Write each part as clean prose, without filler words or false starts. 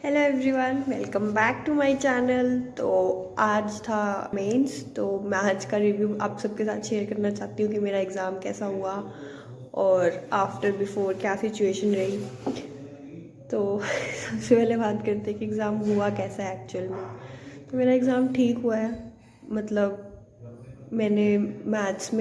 Hello everyone, welcome back to my channel. तो आज था मेंस, तो मैं आज का रिव्यू आप सबके साथ शेयर करना चाहती हूँ कि मेरा एग्ज़ाम कैसा हुआ और आफ्टर बिफोर क्या सिचुएशन रही। तो सबसे पहले बात करते हैं कि एग्ज़ाम हुआ कैसा है एक्चुअल में। तो मेरा एग्ज़ाम ठीक हुआ है। मतलब मैंने मैथ्स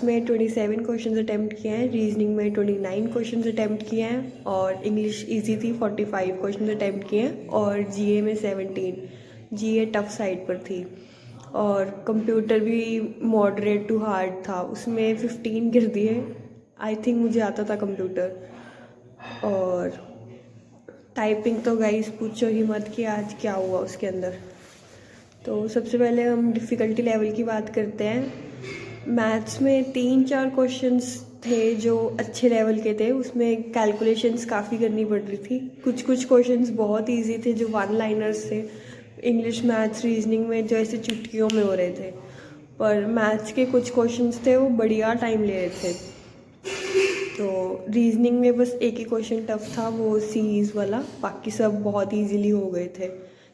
में 27 क्वेश्चन अटैम्प्ट किए हैं, रीजनिंग में 29 क्वेश्चन अटैम्प्ट किए हैं और इंग्लिश इजी थी, 45 क्वेश्चन अटैम्प्ट किए हैं और जीए में 17। जीए टफ साइड पर थी और कंप्यूटर भी मॉडरेट टू हार्ड था, उसमें 15 गिर दिए। आई थिंक मुझे आता था कंप्यूटर। और टाइपिंग तो गाइस पूछो ही मत कि आज क्या हुआ उसके अंदर। तो सबसे पहले हम डिफ़िकल्टी लेवल की बात करते हैं। मैथ्स में 3-4 क्वेश्चंस थे जो अच्छे लेवल के थे, उसमें कैलकुलेशंस काफ़ी करनी पड़ रही थी। कुछ कुछ क्वेश्चंस बहुत इजी थे जो वन लाइनर्स थे। इंग्लिश, मैथ्स, रीजनिंग में जो ऐसे चुटकियों में हो रहे थे, पर मैथ्स के कुछ क्वेश्चंस थे वो बढ़िया टाइम ले रहे थे। तो रीजनिंग में बस एक ही क्वेश्चन टफ था, वो सीरीज़ वाला, बाकी सब बहुत इजीली हो गए थे।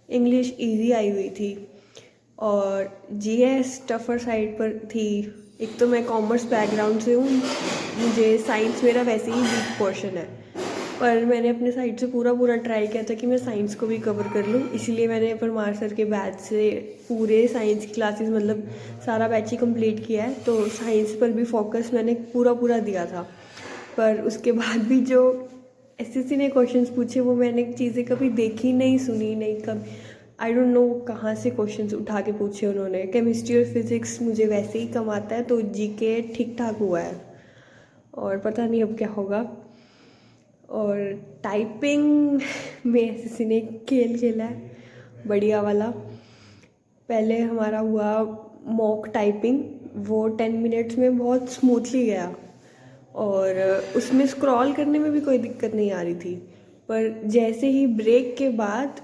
इंग्लिश इजी आई हुई थी और जीएस टफर साइड पर थी। एक तो मैं कॉमर्स बैकग्राउंड से हूँ, मुझे साइंस मेरा वैसे ही वीक पोर्शन है, पर मैंने अपने साइड से पूरा पूरा ट्राई किया था कि मैं साइंस को भी कवर कर लूँ। इसलिए मैंने परमार सर के बैच से पूरे साइंस की क्लासेस, मतलब सारा बैच ही कंप्लीट किया है। तो साइंस पर भी फोकस मैंने पूरा पूरा दिया था। पर उसके बाद भी जो एसएससी ने क्वेश्चंस पूछे वो मैंने चीज़ें कभी देखी नहीं, सुनी नहीं। कभी आई डोंट नो कहाँ से क्वेश्चंस उठा के पूछे उन्होंने। केमिस्ट्री और फिज़िक्स मुझे वैसे ही कम आता है, तो जीके ठीक ठाक हुआ है और पता नहीं अब क्या होगा। और टाइपिंग में एसएससी ने खेल खेला है बढ़िया वाला। पहले हमारा हुआ मॉक टाइपिंग, वो 10 मिनट्स में बहुत स्मूथली गया और उसमें स्क्रॉल करने में भी कोई दिक्कत नहीं आ रही थी। पर जैसे ही ब्रेक के बाद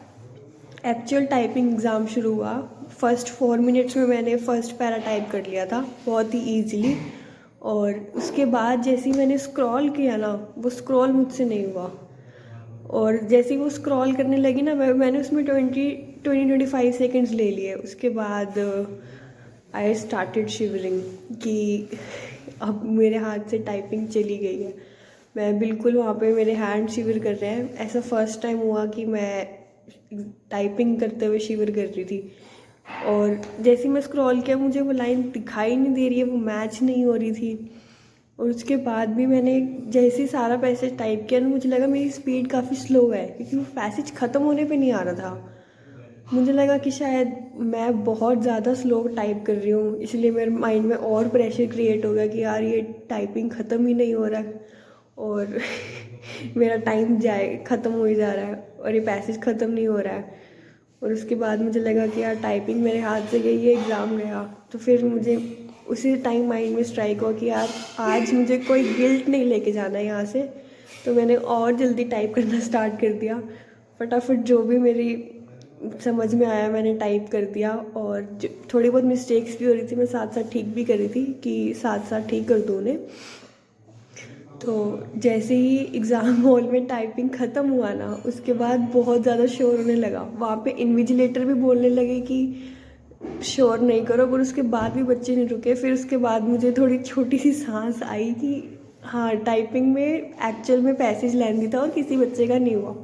एक्चुअल टाइपिंग एग्ज़ाम शुरू हुआ, फर्स्ट 4 मिनट्स में मैंने फ़र्स्ट पैरा टाइप कर लिया था बहुत ही ईजीली। और उसके बाद जैसे ही मैंने स्क्रॉल किया ना, वो स्क्रॉल मुझसे नहीं हुआ। और जैसे ही वो स्क्रॉल करने लगी ना, मैंने उसमें 25 सेकेंड्स ले लिए। उसके बाद आई स्टार्टेड शिवरिंग कि अब मेरे हाथ से टाइपिंग चली गई है। मैं बिल्कुल वहाँ पे मेरे हैंड शिवर कर रहे हैं। ऐसा फर्स्ट टाइम हुआ कि मैं टाइपिंग करते हुए शिवर कर रही थी। और जैसे ही मैं स्क्रॉल किया, मुझे वो लाइन दिखाई नहीं दे रही है, वो मैच नहीं हो रही थी। और उसके बाद भी मैंने जैसे ही सारा पैसेज टाइप किया ना, मुझे लगा मेरी स्पीड काफ़ी स्लो है, क्योंकि वो पैसेज ख़त्म होने पे नहीं आ रहा था। मुझे लगा कि शायद मैं बहुत ज़्यादा स्लो टाइप कर रही हूँ, इसलिए मेरे माइंड में और प्रेशर क्रिएट हो गया कि यार ये टाइपिंग ख़त्म ही नहीं हो रहा है और मेरा टाइम ख़त्म हो ही जा रहा है और ये पैसेज ख़त्म नहीं हो रहा है। और उसके बाद मुझे लगा कि यार टाइपिंग मेरे हाथ से गई, ये एग्ज़ाम गया। तो फिर मुझे उसी टाइम माइंड में स्ट्राइक हुआ कि यार आज मुझे कोई गिल्ट नहीं लेके जाना है यहाँ से। तो मैंने और जल्दी टाइप करना स्टार्ट कर दिया। फटाफट जो भी मेरी समझ में आया मैंने टाइप कर दिया। और थोड़ी बहुत मिस्टेक्स भी हो रही थी, मैं साथ साथ ठीक भी कर रही थी कि साथ साथ ठीक कर दूँ उन्हें। तो जैसे ही एग्ज़ाम हॉल में टाइपिंग ख़त्म हुआ ना, उसके बाद बहुत ज़्यादा शोर होने लगा। वहाँ पे इन्विजिलेटर भी बोलने लगे कि शोर नहीं करो, पर उसके बाद भी बच्चे नहीं रुके। फिर उसके बाद मुझे थोड़ी छोटी सी सांस आई कि हाँ, टाइपिंग में एक्चुअल में पैसेज लेंदी था और किसी बच्चे का नहीं हुआ।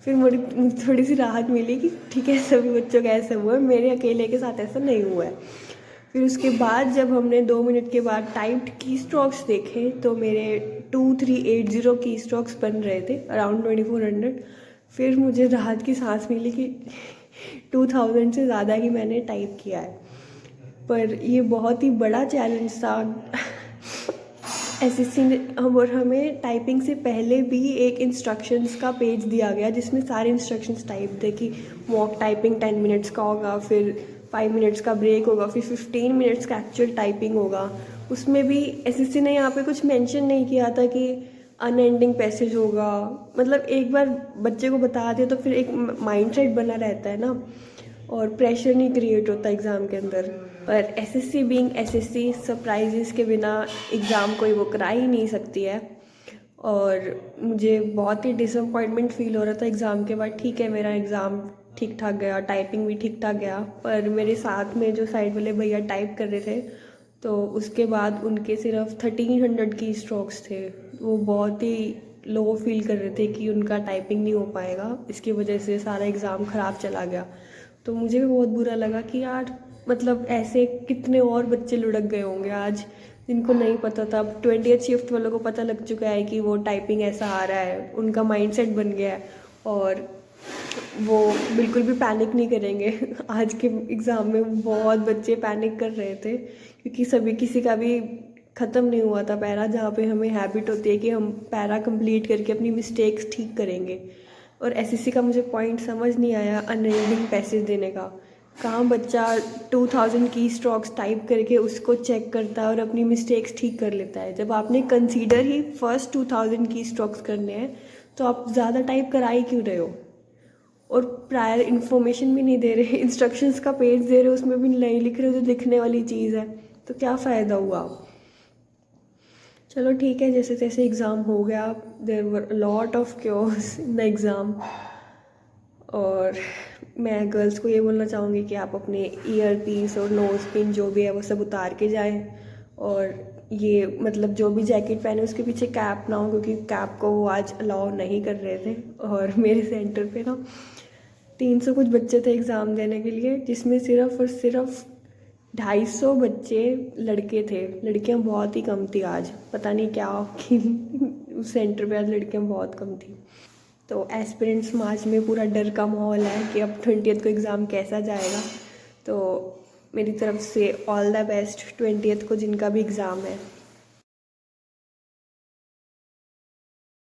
फिर मुझे थोड़ी सी राहत मिली कि ठीक है, सभी बच्चों का ऐसा हुआ है, मेरे अकेले के साथ ऐसा नहीं हुआ है। फिर उसके बाद जब हमने 2 मिनट के बाद टाइप्ड की स्ट्रोक्स देखे, तो मेरे 2380 की स्ट्रोक्स बन रहे थे, अराउंड 2400। फिर मुझे राहत की सांस मिली कि 2000 से ज़्यादा ही मैंने टाइप किया है। पर ये बहुत ही बड़ा चैलेंज था। एसएससी ने और हमें टाइपिंग से पहले भी एक इंस्ट्रक्शंस का पेज दिया गया, जिसमें सारे इंस्ट्रक्शंस टाइप थे कि मॉक टाइपिंग 10 मिनट्स का होगा, फिर 5 मिनट्स का ब्रेक होगा, फिर 15 मिनट्स का एक्चुअल टाइपिंग होगा। उसमें भी एसएससी ने यहाँ पे कुछ मेंशन नहीं किया था कि अनएंडिंग पैसेज होगा। मतलब एक बार बच्चे को बता दिया तो फिर एक माइंड सेट बना रहता है ना, और प्रेशर नहीं क्रिएट होता एग्ज़ाम के अंदर। पर एसएससी बीइंग एसएससी, सरप्राइजेस के बिना एग्ज़ाम कोई वो करा ही नहीं सकती है। और मुझे बहुत ही डिसअपॉइंटमेंट फ़ील हो रहा था एग्ज़ाम के बाद। ठीक है, मेरा एग्ज़ाम ठीक ठाक गया, टाइपिंग भी ठीक ठाक गया, पर मेरे साथ में जो साइड वाले भैया टाइप कर रहे थे तो उसके बाद उनके सिर्फ 1300 की स्ट्रोक्स थे। वो बहुत ही लो फील कर रहे थे कि उनका टाइपिंग नहीं हो पाएगा, इसकी वजह से सारा एग्ज़ाम ख़राब चला गया। तो मुझे भी बहुत बुरा लगा कि यार मतलब ऐसे कितने और बच्चे लुढ़क गए होंगे आज जिनको नहीं पता था। अब 20th शिफ्ट वालों को पता लग चुका है कि वो टाइपिंग ऐसा आ रहा है, उनका माइंडसेट बन गया है और वो बिल्कुल भी पैनिक नहीं करेंगे। आज के एग्ज़ाम में बहुत बच्चे पैनिक कर रहे थे क्योंकि सभी किसी का भी ख़त्म नहीं हुआ था पैरा, जहाँ पे हमें हैबिट होती है कि हम पैरा कंप्लीट करके अपनी मिस्टेक्स ठीक करेंगे। और एसएससी का मुझे पॉइंट समझ नहीं आया अनएंडिंग पैसेज देने का। कहाँ बच्चा 2000 की स्ट्रोक्स टाइप करके उसको चेक करता है और अपनी मिस्टेक्स ठीक कर लेता है। जब आपने कंसीडर ही फर्स्ट 2000 की स्ट्रोक्स करने हैं तो आप ज़्यादा टाइप करा ही क्यों रहे हो? और प्रायर इन्फॉर्मेशन भी नहीं दे रहे, इंस्ट्रक्शंस का पेज दे रहे हो उसमें भी नहीं लिख रहे हो जो लिखने वाली चीज़ है, तो क्या फ़ायदा हुआ? चलो ठीक है, जैसे तैसे एग्ज़ाम हो गया। There were lot of cures in the exam. और मैं गर्ल्स को ये बोलना चाहूँगी कि आप अपने ईयर पीस और नोज़ पिन जो भी है वो सब उतार के जाएं। और ये मतलब जो भी जैकेट पहने उसके पीछे कैप ना हो, क्योंकि कैप को वो आज अलाउ नहीं कर रहे थे। और मेरे सेंटर पे ना 300 कुछ बच्चे थे एग्ज़ाम देने के लिए, जिसमें सिर्फ और सिर्फ 250 बच्चे लड़के थे। लड़कियां बहुत ही कम थी आज, पता नहीं क्या कि उस सेंटर पे आज लड़कियां बहुत कम थी। तो एस्पिरेंट्स मार्च में पूरा डर का माहौल है कि अब 20th को एग्ज़ाम कैसा जाएगा। तो मेरी तरफ से ऑल द बेस्ट 20th को जिनका भी एग्ज़ाम है।